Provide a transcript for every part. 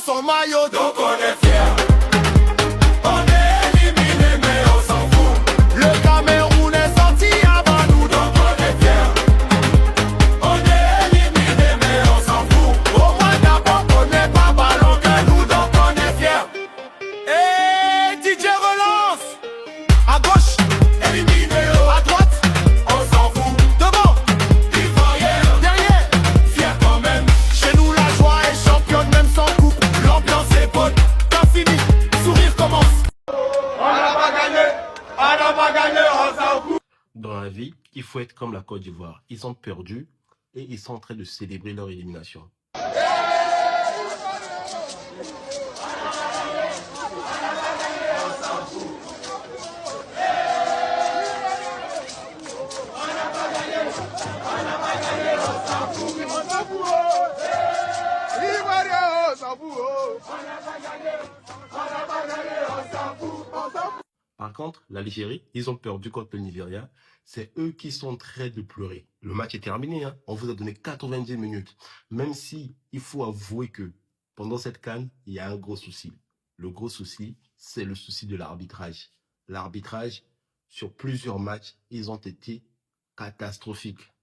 son maillot, donc on est fiers. On est éliminé mais on s'en fout. Le Cameroun est sorti avant nous, donc on est fiers. On est éliminé mais on s'en fout. Au moins d'abord on n'est pas ballon que nous, donc on est fiers. Et DJ relance. À gauche, éliminé, à droite, on s'en fout. Devant, Ivoirien, derrière, fier quand même. Chez nous la joie est championne même sans coupe. L'ambiance est bonne, t'as fini, sourire commence. On n'a pas gagné, on s'en fout. Dans la vie, il faut être comme la Côte d'Ivoire. Ils ont perdu et ils sont en train de célébrer leur élimination. Par contre, l'Algérie, ils ont perdu contre le Nigeria. C'est eux qui sont en train de pleurer. Le match est terminé, hein. On vous a donné 90 minutes. Même si il faut avouer que pendant cette CAN, il y a un gros souci. Le gros souci, c'est le souci de l'arbitrage. L'arbitrage, sur plusieurs matchs, ils ont été catastrophiques.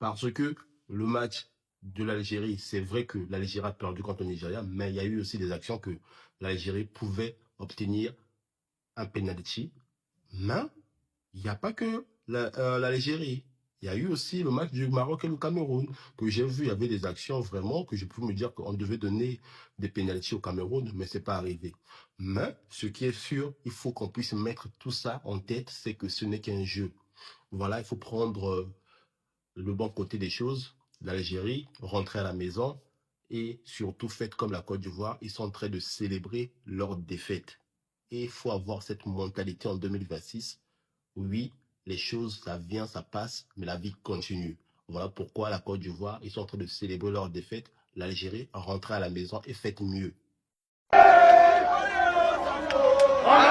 Parce que le match de l'Algérie, c'est vrai que l'Algérie a perdu contre le Nigeria, mais il y a eu aussi des actions que l'Algérie pouvait obtenir un penalty. Mais il n'y a pas que l'Algérie. Il y a eu aussi le match du Maroc et le Cameroun que j'ai vu. Il y avait des actions vraiment que je pouvais me dire qu'on devait donner des pénaltys au Cameroun, mais ce n'est pas arrivé. Mais ce qui est sûr, il faut qu'on puisse mettre tout ça en tête, c'est que ce n'est qu'un jeu. Voilà, il faut prendre le bon côté des choses. L'Algérie, rentrer à la maison et surtout faites comme la Côte d'Ivoire. Ils sont en train de célébrer leur défaite. Et il faut avoir cette mentalité en 2026. Oui, les choses, ça vient, ça passe, mais la vie continue. Voilà pourquoi la Côte d'Ivoire, ils sont en train de célébrer leur défaite. L'Algérie, rentrez à la maison et faites mieux. On n'a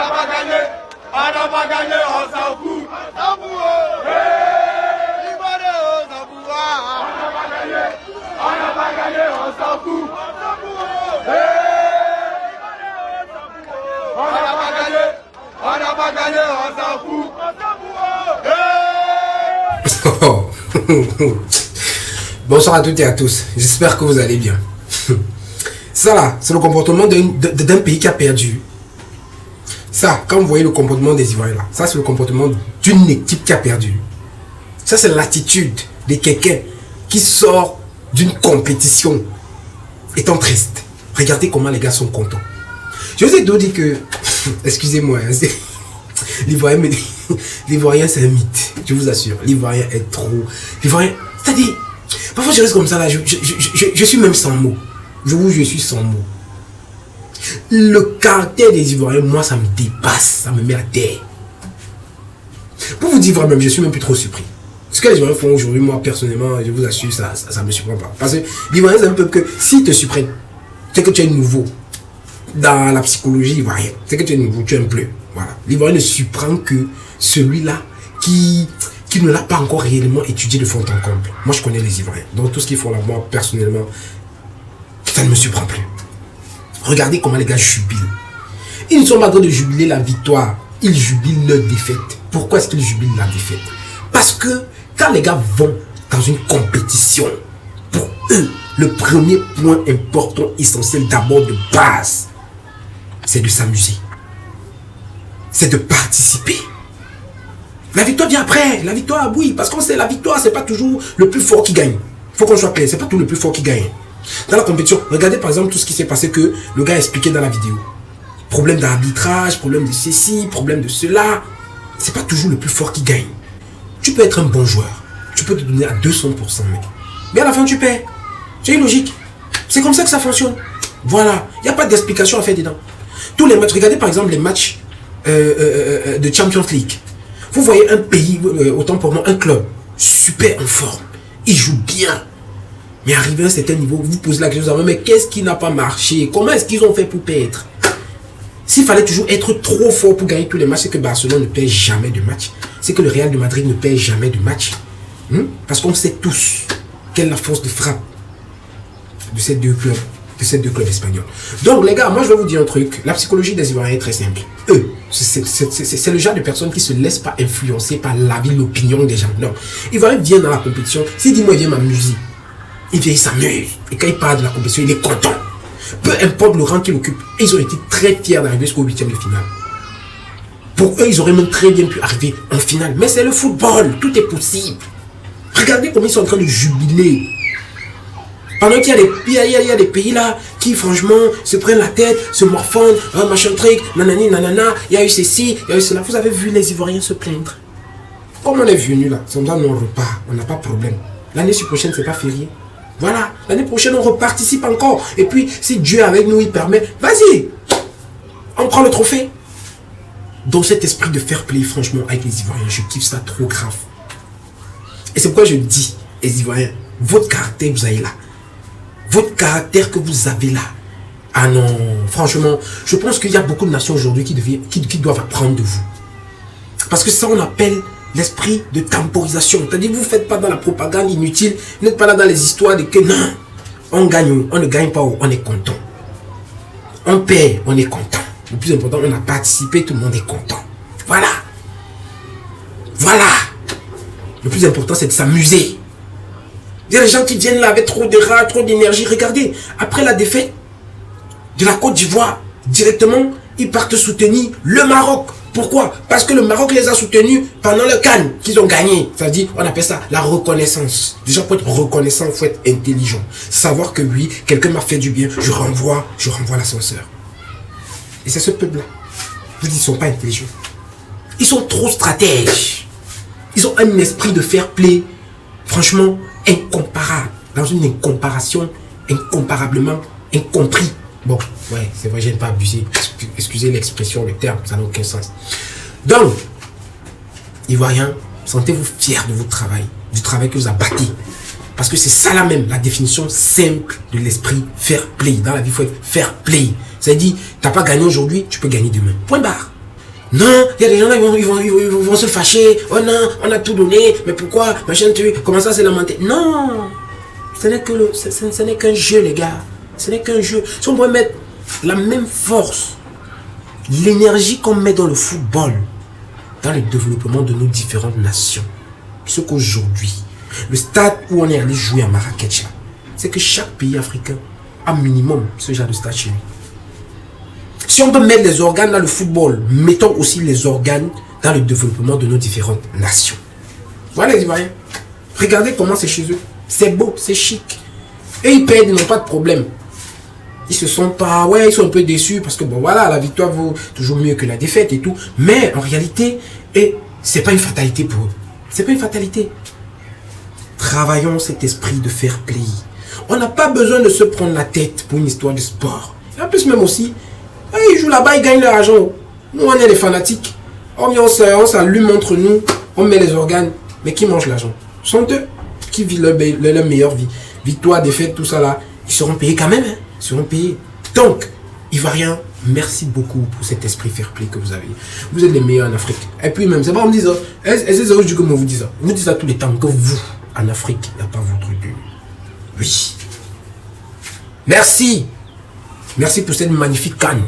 pas gagné, on s'en fout. On n'a pas gagné, on s'en fout. On n'a pas gagné, on s'en fout. Bonsoir à toutes et à tous, j'espère que vous allez bien. Ça là, c'est le comportement d'un pays qui a perdu. Ça, quand vous voyez le comportement des Ivoiriens là, ça c'est le comportement d'une équipe qui a perdu. Ça c'est l'attitude de quelqu'un qui sort d'une compétition étant triste. Regardez comment les gars sont contents. Je vous ai dit que, excusez-moi, l'Ivoirien c'est un mythe, je vous assure. L'Ivoirien est trop... L'Ivoirien, c'est-à-dire, parfois je reste comme ça là, je suis même sans mots. Je suis sans mots. Le caractère des Ivoiriens, moi ça me dépasse, ça me met à terre. Pour vous dire vraiment, je suis même plus trop surpris. Ce que les Ivoiriens font aujourd'hui, moi personnellement, je vous assure, ça me surprend pas. Parce que l'Ivoirien c'est un peuple que, s'ils te surprennent, c'est que tu es nouveau. Dans la psychologie ivoirienne, c'est que tu es nouveau, tu es un bleu. Voilà. L'Ivoirien ne surprend que celui-là qui ne l'a pas encore réellement étudié de fond en comble. Moi, je connais les Ivoiriens. Donc, tout ce qu'ils font là, moi, personnellement, ça ne me surprend plus. Regardez comment les gars jubilent. Ils ne sont pas en train de jubiler la victoire. Ils jubilent leur défaite. Pourquoi est-ce qu'ils jubilent la défaite? Parce que quand les gars vont dans une compétition, pour eux, le premier point important, essentiel, d'abord de base, c'est de s'amuser. C'est de participer. La victoire vient après. La victoire, oui, parce qu'on sait la victoire, c'est pas toujours le plus fort qui gagne. Il faut qu'on soit clair, c'est pas tout le plus fort qui gagne. Dans la compétition, regardez par exemple tout ce qui s'est passé que le gars a expliqué dans la vidéo. Problème d'arbitrage, problème de ceci, problème de cela. C'est pas toujours le plus fort qui gagne. Tu peux être un bon joueur. Tu peux te donner à 200%, mec. Mais à la fin, tu perds. C'est une logique. C'est comme ça que ça fonctionne. Voilà. Il n'y a pas d'explication à faire dedans. Tous les matchs, regardez par exemple les matchs de Champions League. Vous voyez un pays, autant pour moi, un club super en forme. Il joue bien. Mais arrivé à un certain niveau, vous posez la question, mais qu'est-ce qui n'a pas marché? Comment est-ce qu'ils ont fait pour perdre? S'il fallait toujours être trop fort pour gagner tous les matchs, c'est que Barcelone ne perd jamais de match. C'est que le Real de Madrid ne perd jamais de match. Parce qu'on sait tous quelle est la force de frappe de ces deux clubs. de ces deux clubs espagnols. Donc les gars, moi je vais vous dire un truc. La psychologie des Ivoiriens est très simple. Eux, c'est le genre de personnes qui se laissent pas influencer par l'avis, l'opinion des gens. Non. Ivoiriens viennent dans la compétition. S'il dit moi il vient m'amuser, il vient, il s'amuse. Et quand il part de la compétition, il est content. Peu importe le rang qu'il occupe. Ils ont été très fiers d'arriver jusqu'au 8e de finale. Pour eux, ils auraient même très bien pu arriver en finale. Mais c'est le football, tout est possible. Regardez comment ils sont en train de jubiler. Pendant qu'il y a des pays là qui franchement se prennent la tête, se morfondent, machin truc, nanani, nanana, il y a eu ceci, il y a eu cela. Vous avez vu les Ivoiriens se plaindre. Comme on est venu là, c'est dans nos repas, on n'a pas de problème. L'année prochaine, c'est pas férié. Voilà, l'année prochaine, on reparticipe encore. Et puis, si Dieu est avec nous, il permet, vas-y, on prend le trophée. Dans cet esprit de fair play, franchement, avec les Ivoiriens, je kiffe ça trop grave. Et c'est pourquoi je dis, les Ivoiriens, votre caractère, vous avez là. Votre caractère que vous avez là. Ah non, franchement, je pense qu'il y a beaucoup de nations aujourd'hui qui doivent apprendre de vous. Parce que ça, on appelle l'esprit de temporisation. C'est-à-dire, vous ne faites pas dans la propagande inutile, vous n'êtes pas là dans les histoires de que non, on gagne, on ne gagne pas, on est content. On perd, on est content. Le plus important, on a participé, tout le monde est content. Voilà. Voilà. Le plus important, c'est de s'amuser. Il y a des gens qui viennent là avec trop de rage, trop d'énergie. Regardez, après la défaite de la Côte d'Ivoire, directement, ils partent soutenir le Maroc. Pourquoi? Parce que le Maroc les a soutenus pendant le CAN qu'ils ont gagné. C'est-à-dire, on appelle ça la reconnaissance. Déjà, pour être reconnaissant, il faut être intelligent. Savoir que oui, quelqu'un m'a fait du bien, je renvoie l'ascenseur. Et c'est ce peuple-là. Vous dites, ils ne sont pas intelligents. Ils sont trop stratèges. Ils ont un esprit de fair play, franchement, incomparable. Dans une incomparation, incomparablement incompris. Bon, ouais, c'est vrai, je n'ai pas abusé. Excusez l'expression, le terme, ça n'a aucun sens. Donc, Ivoiriens, sentez-vous fiers de votre travail, du travail que vous avez bâti. Parce que c'est ça là même, la définition simple de l'esprit fair play. Dans la vie, il faut être fair play. C'est-à-dire, tu n'as pas gagné aujourd'hui, tu peux gagner demain. Point barre. Non, il y a des gens là, ils vont se fâcher. Oh non, on a tout donné, mais pourquoi machin, tu comment ça c'est lamenté. Non, ce n'est qu'un jeu, les gars. Ce n'est qu'un jeu. Si on pourrait mettre la même force, l'énergie qu'on met dans le football, dans le développement de nos différentes nations, ce qu'aujourd'hui, le stade où on est allé jouer à Marrakech, c'est que chaque pays africain a minimum ce genre de stade chez lui. Si on peut mettre les organes dans le football, mettons aussi les organes dans le développement de nos différentes nations. Voilà les Ivoiriens. Regardez comment c'est chez eux. C'est beau, c'est chic. Et ils perdent, ils n'ont pas de problème. Ils se sentent pas, ouais, ils sont un peu déçus parce que bon voilà, la victoire vaut toujours mieux que la défaite et tout. Mais en réalité, c'est pas une fatalité pour eux. C'est pas une fatalité. Travaillons cet esprit de fair play. On n'a pas besoin de se prendre la tête pour une histoire de sport. Et en plus même aussi, ils jouent là-bas, ils gagnent leur argent. Nous, on est les fanatiques. On s'allume entre nous, on met les organes. Mais qui mange l'argent? Ce sont eux qui vivent leur meilleure vie. Victoire, défaite, tout ça là. Ils seront payés quand même. Hein. Ils seront payés. Donc, Ivoiriens, merci beaucoup pour cet esprit fair play que vous avez. Vous êtes les meilleurs en Afrique. Et puis même, c'est pas on me dit ça. C'est ça que moi vous dis ça. Vous dites ça tous les temps que vous, en Afrique, il n'y a pas votre but. Oui. Merci. Merci pour cette magnifique canne.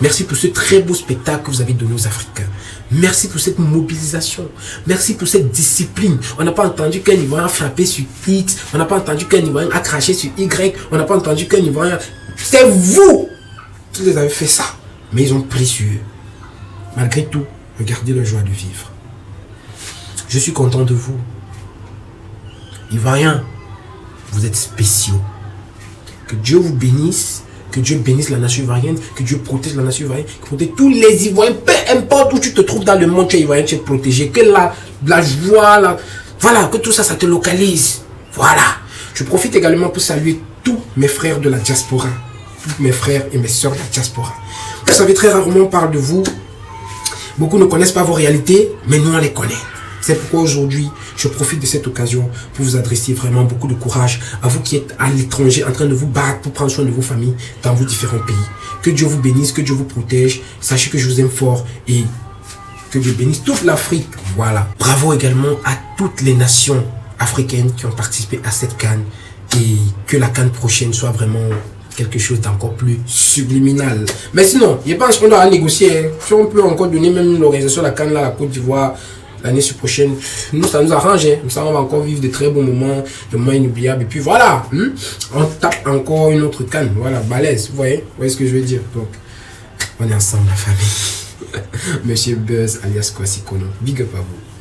Merci pour ce très beau spectacle que vous avez donné aux Africains. Merci pour cette mobilisation. Merci pour cette discipline. On n'a pas entendu qu'un Ivoirien a frappé sur X. On n'a pas entendu qu'un Ivoirien a craché sur Y. On n'a pas entendu qu'un Ivoirien... C'est vous qui les avez fait ça. Mais ils ont pris sur eux. Malgré tout, regardez leur joie de vivre. Je suis content de vous. Ivoiriens, vous êtes spéciaux. Que Dieu vous bénisse. Que Dieu bénisse la nation ivoirienne, que Dieu protège la nation ivoirienne, que protège tous les Ivoiriens, peu importe où tu te trouves dans le monde, tu es ivoirien, tu es protégé, que la joie, voilà, que tout ça, ça te localise. Voilà. Je profite également pour saluer tous mes frères de la diaspora, tous mes frères et mes soeurs de la diaspora. Vous savez, très rarement on parle de vous, beaucoup ne connaissent pas vos réalités, mais nous on les connaît. C'est pourquoi aujourd'hui, je profite de cette occasion pour vous adresser vraiment beaucoup de courage à vous qui êtes à l'étranger en train de vous battre pour prendre soin de vos familles dans vos différents pays. Que Dieu vous bénisse, que Dieu vous protège. Sachez que je vous aime fort et que Dieu bénisse toute l'Afrique. Voilà. Bravo également à toutes les nations africaines qui ont participé à cette CAN et que la CAN prochaine soit vraiment quelque chose d'encore plus subliminal. Mais sinon, je pense qu'on doit négocier. Hein. Si on peut encore donner même l'organisation de la CAN là, la Côte d'Ivoire, l'année prochaine, nous, ça nous arrange. Hein. Comme ça, on va encore vivre de très bons moments, de moments inoubliables. Et puis voilà, on tape encore une autre CAN. Voilà, balèze. Vous voyez ce que je veux dire? Donc, on est ensemble, la famille. Monsieur Buzz alias Kwasi Kono. Big up à vous.